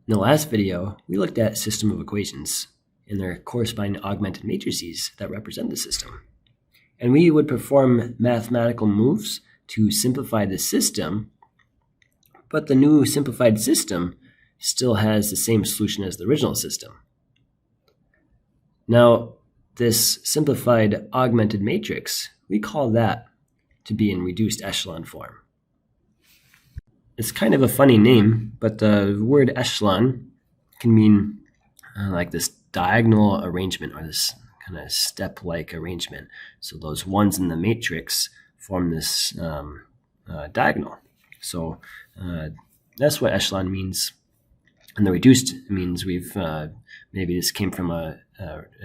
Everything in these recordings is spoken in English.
In the last video, we looked at system of equations and their corresponding augmented matrices that represent the system. And we would perform mathematical moves to simplify the system, but the new simplified system still has the same solution as the original system. Now, this simplified augmented matrix, we call that to be in reduced echelon form. It's kind of a funny name, but the word echelon can mean like this diagonal arrangement or this kind of step-like arrangement. So those ones in the matrix form this diagonal. So that's what echelon means. And the reduced means we've maybe this came from a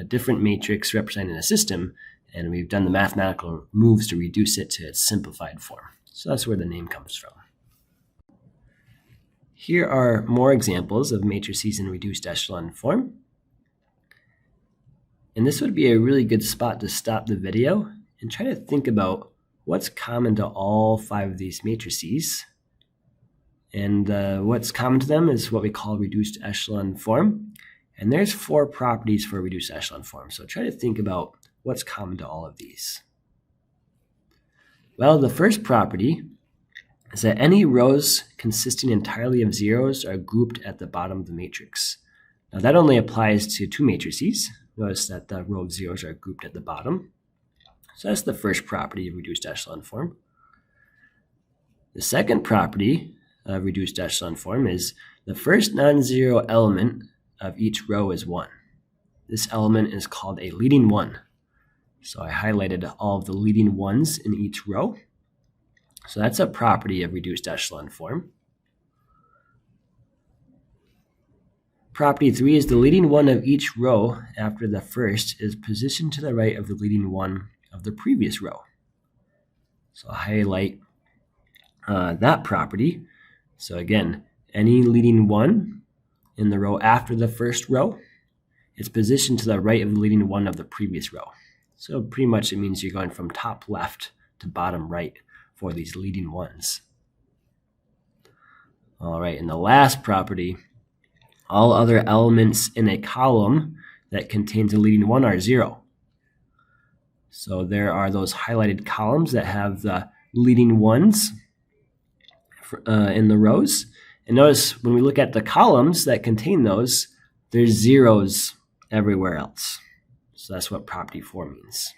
different matrix representing a system, and we've done the mathematical moves to reduce it to its simplified form. So that's where the name comes from. Here are more examples of matrices in reduced echelon form. And this would be a really good spot to stop the video and try to think about what's common to all 5 of these matrices. And what's common to them is what we call reduced echelon form. And there's 4 properties for reduced echelon form. So try to think about what's common to all of these. Well, the first property is that any rows consisting entirely of zeros are grouped at the bottom of the matrix. Now that only applies to 2 matrices. Notice that the row of zeros are grouped at the bottom. So that's the first property of reduced echelon form. The second property of reduced echelon form is the first non-zero element of each row is 1. This element is called a leading 1. So I highlighted all of the leading 1s in each row. So that's a property of reduced echelon form. Property 3 is the leading 1 of each row after the first is positioned to the right of the leading 1 of the previous row. So I'll highlight that property. So again, any leading 1 in the row after the first row is positioned to the right of the leading 1 of the previous row. So pretty much it means you're going from top left to bottom right for these leading 1s. All right, and the last property, all other elements in a column that contains a leading 1 are 0. So there are those highlighted columns that have the leading 1s in the rows. And notice when we look at the columns that contain those, there's zeros everywhere else. So that's what property 4 means.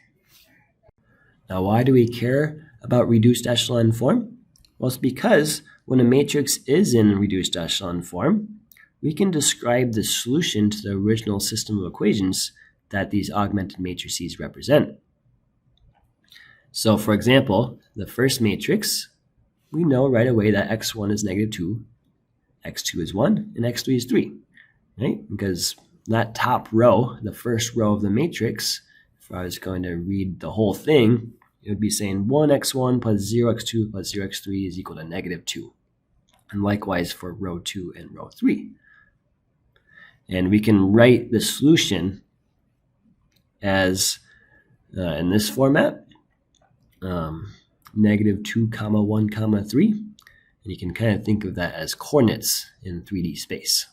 Now, why do we care about reduced echelon form? Well, it's because when a matrix is in reduced echelon form, we can describe the solution to the original system of equations that these augmented matrices represent. So, for example, the first matrix, we know right away that x1 is -2, x2 is 1, and x3 is 3, right? Because that top row, the first row of the matrix, if I was going to read the whole thing, it would be saying 1x1 plus 0x2 plus 0x3 is equal to -2. And likewise for row 2 and row 3. And we can write the solution as, in this format, -2, 1, 3. And you can kind of think of that as coordinates in 3D space.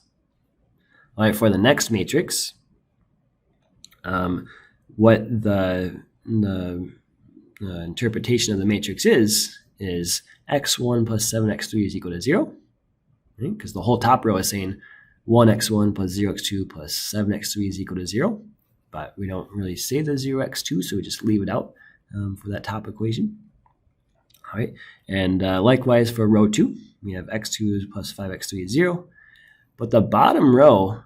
All right, for the next matrix, what the interpretation of the matrix is x1 plus 7x3 is equal to 0, right? Because the whole top row is saying 1x1 plus 0x2 plus 7x3 is equal to 0, but we don't really say the 0x2, so we just leave it out for that top equation. All right, and likewise for row 2, we have x2 plus 5x3 is 0, but the bottom row,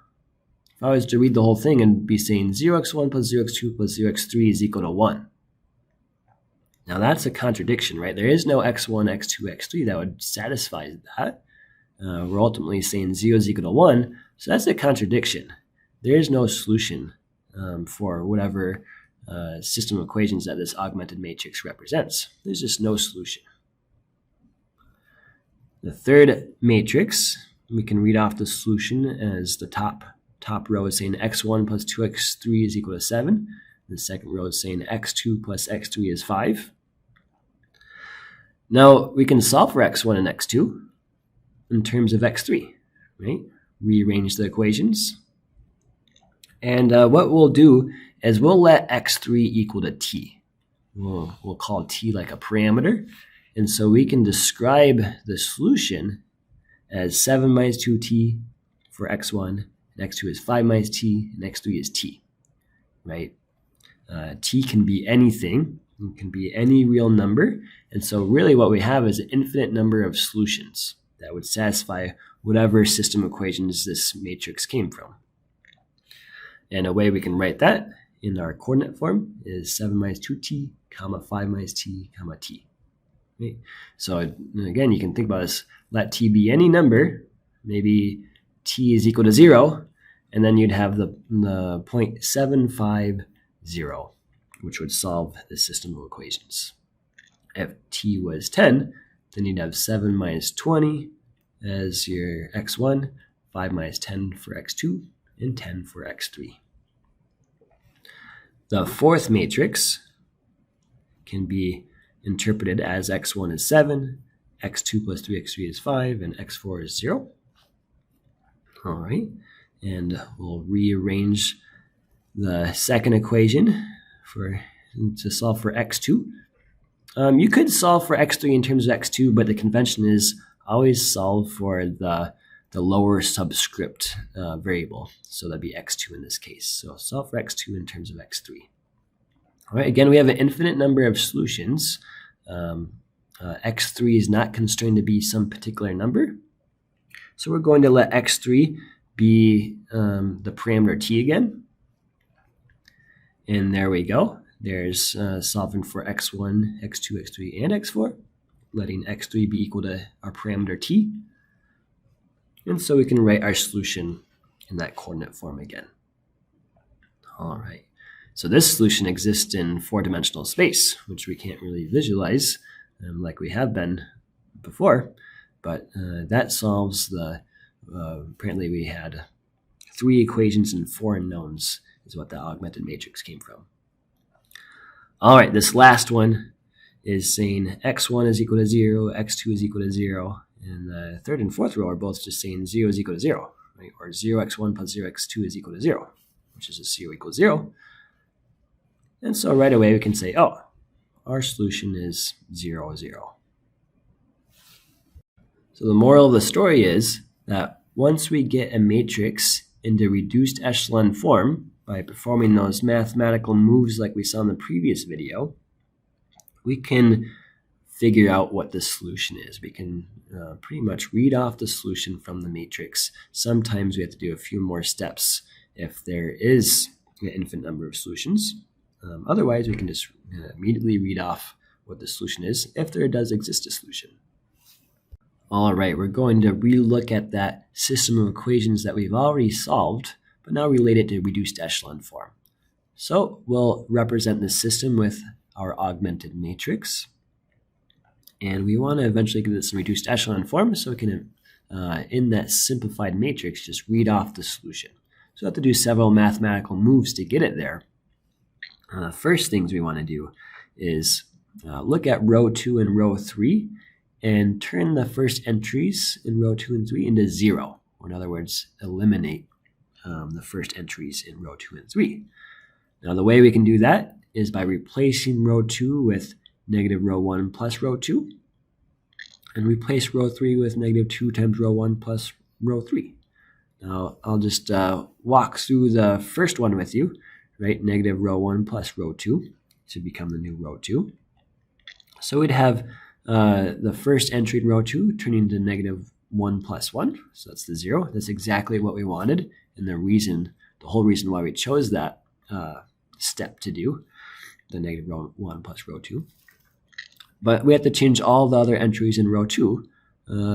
if I was to read the whole thing and be saying 0x1 plus 0x2 plus 0x3 is equal to 1. Now that's a contradiction, right? There is no x1, x2, x3 that would satisfy that. We're ultimately saying 0 is equal to 1, so that's a contradiction. There is no solution for whatever system of equations that this augmented matrix represents. There's just no solution. The third matrix, we can read off the solution as the top row is saying x1 plus 2x3 is equal to 7. The second row is saying x2 plus x3 is 5. Now we can solve for x1 and x2 in terms of x3, right? rearrange the equations. And what we'll do is we'll let x3 equal to t. We'll call t like a parameter. And so we can describe the solution as 7 minus 2t for x1, and x2 is 5 minus t, and x3 is t, right? T can be anything. It can be any real number. And so really what we have is an infinite number of solutions that would satisfy whatever system equations this matrix came from. And a way we can write that in our coordinate form is 7 minus 2t, comma 5 minus t, comma t. Right? So again, you can think about this. Let t be any number. Maybe t is equal to 0, and then you'd have the 0.750, which would solve the system of equations. If t was 10, then you'd have 7 minus 20 as your x1, 5 minus 10 for x2, and 10 for x3. The fourth matrix can be interpreted as x1 is 7, x2 plus 3x3 is 5, and x4 is 0. All right, and we'll rearrange the second equation to solve for x2. You could solve for x3 in terms of x2, but the convention is always solve for the lower subscript variable. So that'd be x2 in this case. So solve for x2 in terms of x3. All right, again, we have an infinite number of solutions. X3 is not constrained to be some particular number. So we're going to let x3 be the parameter t again. And there we go. There's solving for x1, x2, x3, and x4, letting x3 be equal to our parameter t. And so we can write our solution in that coordinate form again. All right. So this solution exists in four-dimensional space, which we can't really visualize like we have been before. But that solves apparently we had 3 equations and 4 unknowns is what the augmented matrix came from. All right, this last one is saying x1 is equal to 0, x2 is equal to 0, and the third and fourth row are both just saying 0 is equal to 0, right? Or 0x1 plus 0x2 is equal to 0, which is just 0 equals 0. And so right away we can say, oh, our solution is 0, 0. So the moral of the story is that once we get a matrix into reduced echelon form by performing those mathematical moves like we saw in the previous video, we can figure out what the solution is. We can pretty much read off the solution from the matrix. Sometimes we have to do a few more steps if there is an infinite number of solutions. Otherwise, we can just immediately read off what the solution is if there does exist a solution. All right, we're going to relook at that system of equations that we've already solved, but now relate it to reduced echelon form. So we'll represent the system with our augmented matrix. And we want to eventually get this in reduced echelon form so we can, in that simplified matrix, just read off the solution. So we have to do several mathematical moves to get it there. First things we want to do is look at row 2 and row 3 and turn the first entries in row 2 and 3 into 0. Or in other words, eliminate the first entries in row 2 and 3. Now the way we can do that is by replacing row 2 with negative row 1 plus row 2, and replace row 3 with negative 2 times row 1 plus row 3. Now I'll just walk through the first one with you, right? Negative row 1 plus row 2 to become the new row 2. So we'd have the first entry in row 2 turning into negative 1 plus 1, so that's the 0. That's exactly what we wanted, and the whole reason why we chose that step to do, the negative row 1 plus row 2. But we have to change all the other entries in row 2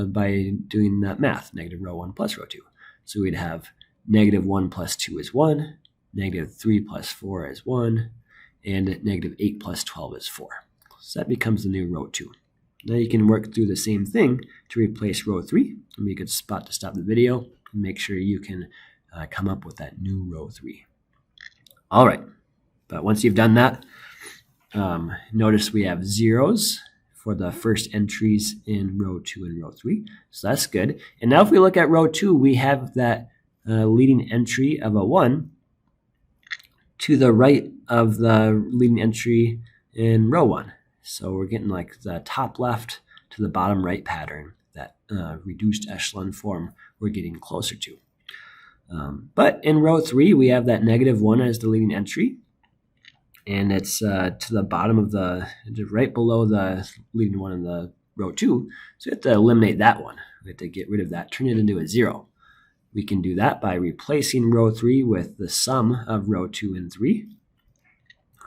by doing that math, negative row 1 plus row 2. So we'd have negative 1 plus 2 is 1, negative 3 plus 4 is 1, and negative 8 plus 12 is 4. So that becomes the new row 2. Now you can work through the same thing to replace row 3. And be a good spot to stop the video and make sure you can come up with that new row 3. All right, but once you've done that, notice we have zeros for the first entries in row 2 and row 3. So that's good. And now if we look at row 2, we have that leading entry of a 1 to the right of the leading entry in row 1. So we're getting like the top left to the bottom right pattern, that reduced echelon form we're getting closer to. But in row 3, we have that -1 as the leading entry. And it's to the bottom of right below the leading one in the row 2. So we have to eliminate that one. We have to get rid of that, turn it into a 0. We can do that by replacing row 3 with the sum of row 2 and 3.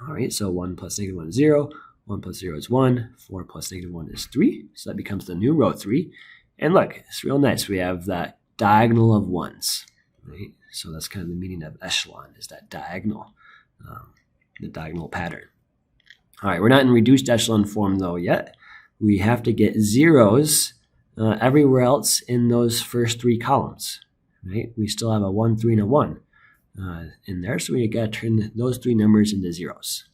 All right, so 1 plus -1 is 0. 1 plus 0 is 1. 4 plus -1 is 3. So that becomes the new row 3. And look, it's real nice. We have that diagonal of 1s. Right? So that's kind of the meaning of echelon, is that diagonal. The diagonal pattern. All right, we're not in reduced echelon form though yet. We have to get zeros everywhere else in those first 3 columns. Right? We still have a 1, 3, and a 1 in there, so we got to turn those 3 numbers into zeros.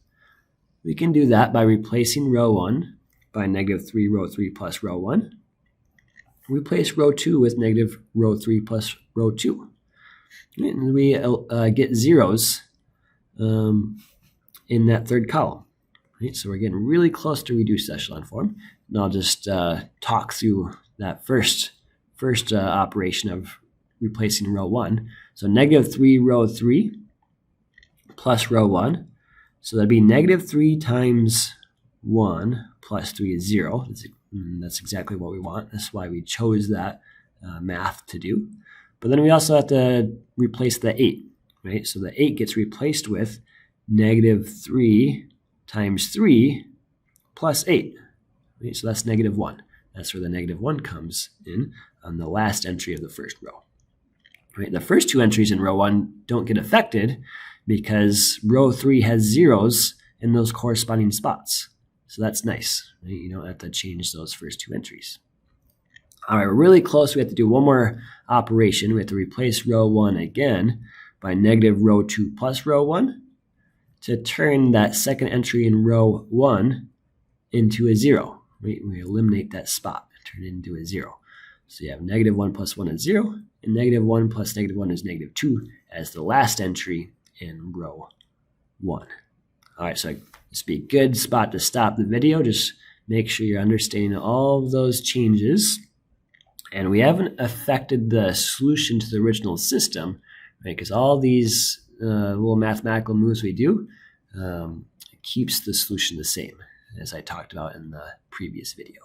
We can do that by replacing row 1 by -3 row 3 plus row 1. Replace row 2 with row 3 plus row 2. And we get zeros in that third column. Right? So we're getting really close to reduced echelon form. And I'll just talk through that first operation of replacing row 1. So -3 row 3 plus row 1. So that'd be -3 times 1 plus 3 is 0. That's exactly what we want. That's why we chose that math to do. But then we also have to replace the 8. Right? So the 8 gets replaced with -3 times 3 plus 8. Right? So that's -1. That's where the -1 comes in on the last entry of the first row. Right? The first 2 entries in row 1 don't get affected because row 3 has zeros in those corresponding spots. So that's nice. Right? You don't have to change those first 2 entries. All right, we're really close. We have to do one more operation. We have to replace row 1 again by -row 2 plus row 1 to turn that second entry in row 1 into a 0. Right? We eliminate that spot and turn it into a 0. So you have -1 plus 1 is 0, and -1 plus -1 is -2 as the last entry in row 1. All right, so this would be a good spot to stop the video. Just make sure you're understanding all of those changes. And we haven't affected the solution to the original system, right? Because all these little mathematical moves we do keeps the solution the same, as I talked about in the previous video.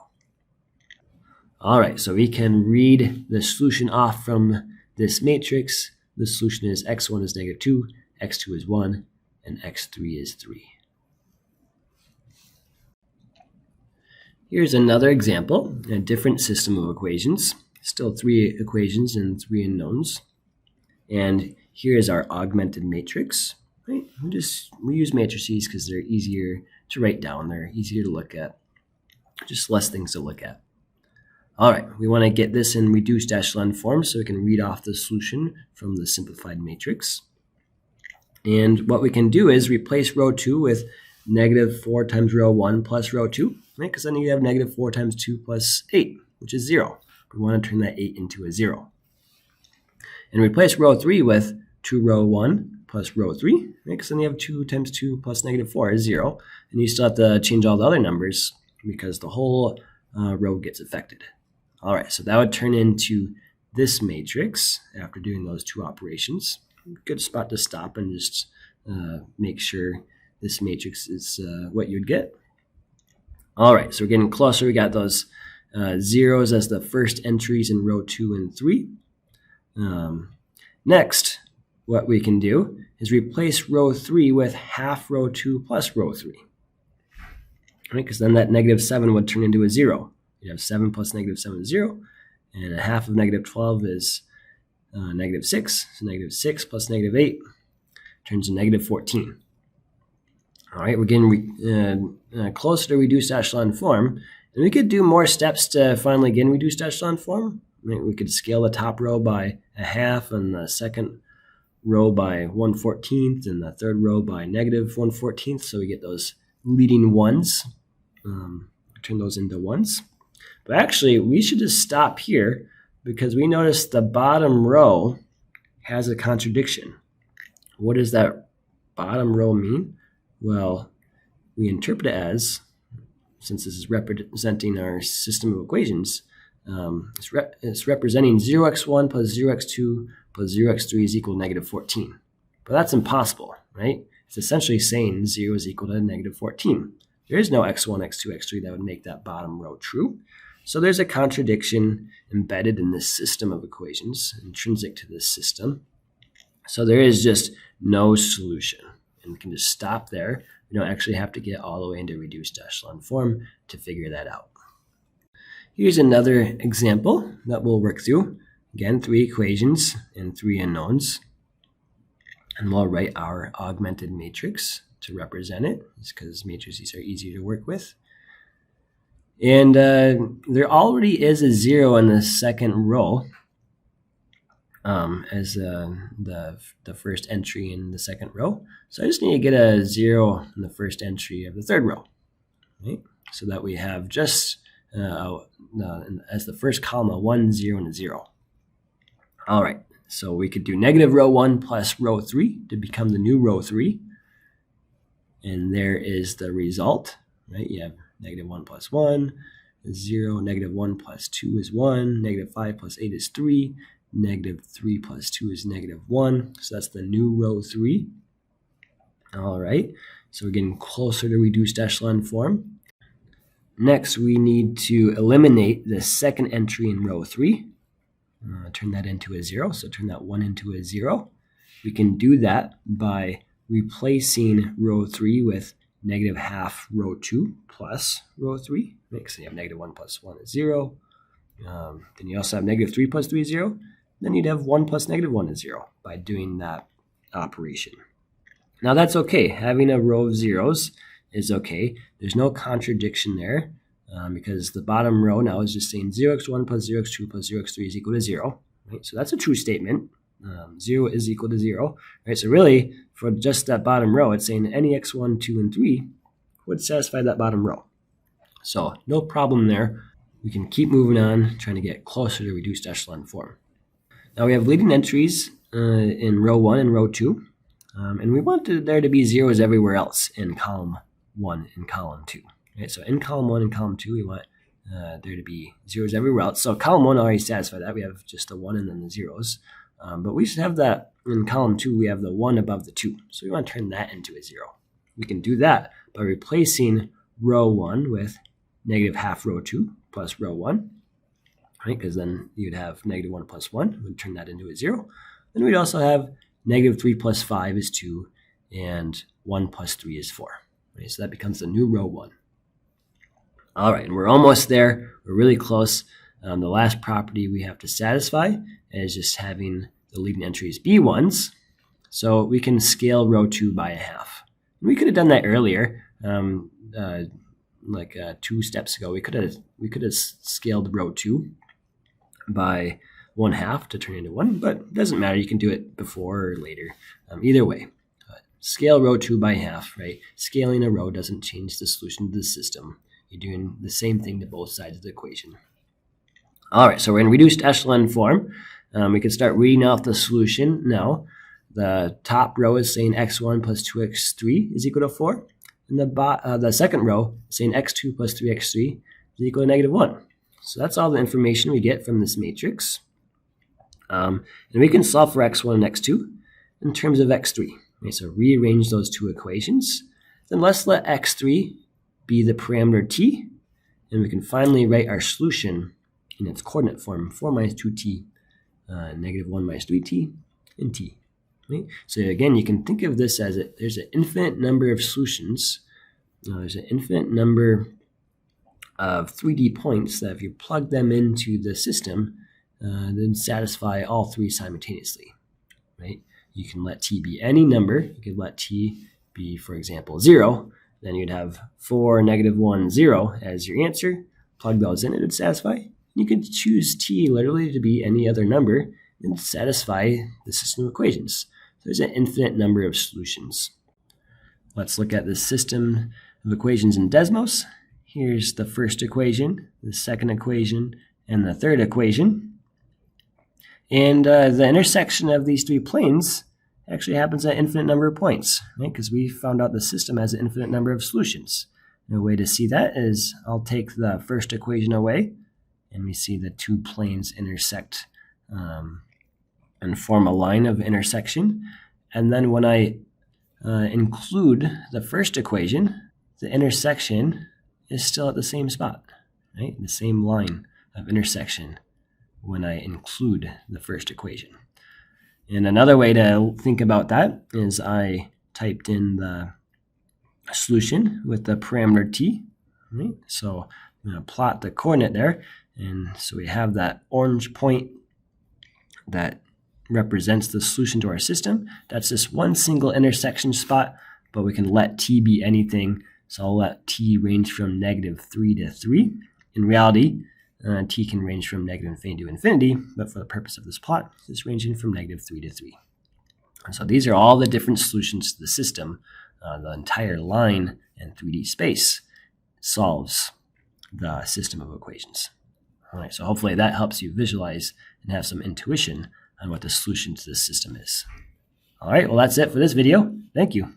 All right, so we can read the solution off from this matrix. The solution is x1 is -2, x2 is 1, and x3 is 3. Here's another example, a different system of equations. Still 3 equations and 3 unknowns. And here is our augmented matrix. Right? We use matrices because they're easier to write down. They're easier to look at. Just less things to look at. All right, we want to get this in reduced echelon form so we can read off the solution from the simplified matrix. And what we can do is replace row 2 with -4 times row 1 plus row 2, right? Because then you have -4 times 2 plus 8, which is 0. We want to turn that 8 into a 0. And replace row 3 with 2 row 1 plus row 3, right? Because then you have 2 times 2 plus -4 is 0. And you still have to change all the other numbers because the whole row gets affected. All right, so that would turn into this matrix after doing those 2 operations. Good spot to stop and just make sure this matrix is what you'd get. All right, so we're getting closer. We got those zeros as the first entries in row 2 and 3. Next, what we can do is replace row 3 with half row 2 plus row 3. Right, because then that -7 would turn into a 0. You have 7 plus -7 is 0, and a half of -12 is -6. So -6 plus -8 turns to -14. All right, we're getting closer to reduced echelon form, and we could do more steps to finally get in reduced echelon form. Right? We could scale the top row by a half, and the second row by 1/14, and the third row by -1/14, so we get those leading ones. turn those into 1s. But actually, we should just stop here because we notice the bottom row has a contradiction. What does that bottom row mean? Well, we interpret it as, since this is representing our system of equations, it's representing 0x1 plus 0x2 plus 0x3 is equal to negative 14. But that's impossible, right? It's essentially saying 0 is equal to negative 14. There is no x1, x2, x3 that would make that bottom row true. So there's a contradiction embedded in this system of equations, intrinsic to this system. So there is just no solution. And we can just stop there. We don't actually have to get all the way into reduced echelon form to figure that out. Here's another example that we'll work through. Again, 3 equations and 3 unknowns. And we'll write our augmented matrix to represent it, just because matrices are easier to work with. And there already is a 0 in the second row as the first entry in the second row. So I just need to get a 0 in the first entry of the third row, right? So that we have just as the first column a 1, 0, and a 0. All right, so we could do negative row 1 plus row 3 to become the new row 3. And there is the result, right? You have negative 1 plus 1 is 0, negative 1 plus 2 is 1, negative 5 plus 8 is 3, negative 3 plus 2 is negative 1. So that's the new row 3. All right, so we're getting closer to reduced echelon form. Next, we need to eliminate the second entry in row 3. Turn that into a 0, so turn that 1 into a 0. We can do that by replacing row 3 with negative half row 2 plus row 3. So you have negative 1 plus 1 is 0. Then you also have negative 3 plus 3 is 0. Then you'd have 1 plus negative 1 is 0 by doing that operation. Now that's okay. Having a row of zeros is okay. There's no contradiction there because the bottom row now is just saying 0x1 plus 0x2 plus 0x3 is equal to 0. Right? So that's a true statement. 0 is equal to 0. Right? So really, for just that bottom row, it's saying any x1, 2, and 3 would satisfy that bottom row. So no problem there. We can keep moving on, trying to get closer to reduced echelon form. Now we have leading entries in row 1 and row 2. And we want there to be zeros everywhere else in column 1 and column 2. Right? So in column 1 and column 2, we want there to be zeros everywhere else. So column 1 already satisfied that. We have just the 1 and then the zeros. But we should have that in column 2. We have the 1 above the 2. So we want to turn that into a 0. We can do that by replacing row 1 with negative half row 2 plus row 1. Right? Because then you'd have negative 1 plus 1. We'd turn that into a 0. Then we'd also have negative 3 plus 5 is 2, and 1 plus 3 is 4. Right? So that becomes the new row 1. All right, and we're almost there. We're really close. The last property we have to satisfy is just having the leading entries be 1s. So we can scale row 2 by a half. And we could have done that earlier, 2 steps ago. We could have scaled row 2 by 1/2 to turn into 1, but it doesn't matter. You can do it before or later. Either way, scale row 2 by half, right? Scaling a row doesn't change the solution to the system. You're doing the same thing to both sides of the equation. All right, so we're in reduced echelon form. We can start reading off the solution now. The top row is saying x1 plus 2x3 is equal to 4. And the second row is saying x2 plus 3x3 is equal to negative 1. So that's all the information we get from this matrix. And we can solve for x1 and x2 in terms of x3. Okay, so rearrange those two equations. Then let's let x3 be the parameter t, and we can finally write our solution in its coordinate form, 4 minus 2t, negative 1 minus 3t, and t. Right? So again, you can think of this as there's an infinite number of solutions. There's an infinite number of 3D points that if you plug them into the system, then satisfy all 3 simultaneously. Right? You can let t be any number. You could let t be, for example, 0. Then you'd have 4, negative 1, 0 as your answer. Plug those in, it would satisfy. You could choose t literally to be any other number and satisfy the system of equations. So there's an infinite number of solutions. Let's look at the system of equations in Desmos. here's the first equation, the second equation, and the third equation. And the intersection of these three planes actually happens at an infinite number of points, right? Because we found out the system has an infinite number of solutions. And a way to see that is I'll take the first equation away, and we see the two planes intersect and form a line of intersection. And then when I include the first equation, the intersection is still at the same spot, right? The same line of intersection when I include the first equation. And another way to think about that is I typed in the solution with the parameter t, right? So I'm going to plot the coordinate there. And so we have that orange point that represents the solution to our system. That's just one single intersection spot, but we can let t be anything. So I'll let t range from -3 to 3. In reality, t can range from -infinity to infinity, but for the purpose of this plot, it's ranging from -3 to 3. And so these are all the different solutions to the system. The entire line in 3D space solves the system of equations. All right, so hopefully that helps you visualize and have some intuition on what the solution to this system is. All right, well, that's it for this video. Thank you.